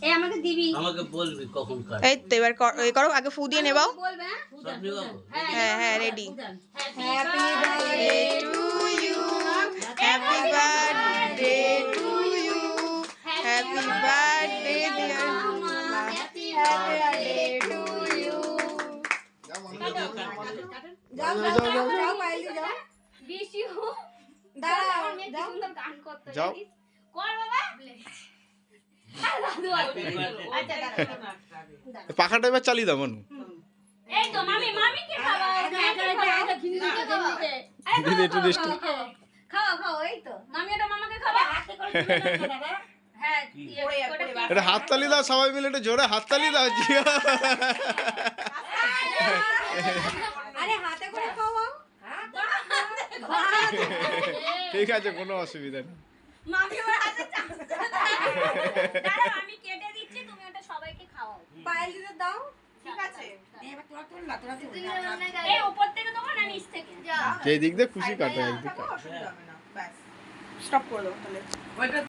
এই আমাকে দিবি, আমাকে বলবি কখন কাট। এই তো এবার এই করো, আগে ফু দিয়ে নেবাও। বলবে সব নিবাবো? হ্যাঁ হ্যাঁ ready. Happy birthday to you, happy birthday to you, happy birthday dear মামা, হ্যাপি বার্থডে টু ইউ। যাও যাও যাও যাও পাইলি যাও। বিশ ইউ। দাঁড়াও যাও। সুন্দর গান করতে যাও। কর বাবা। আচ্ছা দাঁড়াও। পাখাটা এবার চালিয়ে দাও মনু। এই তো মামি মামিকে খাওয়াও। দিদি একটু রেস্ট। খাও খাও, এই তো মামি এটা মামাকে খাওয়া। হাতে করে দিবে না দাদা। হ্যাঁ এটা হাত তালি দাও সবাই মিলে, একটু জোরে হাত তালি দাও জিয়া। আরে হাতে করে খাওয়াও। ঠিক আছে, কোনো অসুবিধা নেই। মামি ওর হাতে দাঁড়াও, আমি কেটে দিচ্ছি, তুমি ওটা সবাইকে খাওয়াও। পায়েল দিতে দাও। ঠিক আছে, এবার তোরা তুল না, তোরা তুল। এই উপর থেকে দেবো না নিচ থেকে? যে দিক দিয়ে খুশি কাটো একদিক। স্টপ করে দাও তাহলে।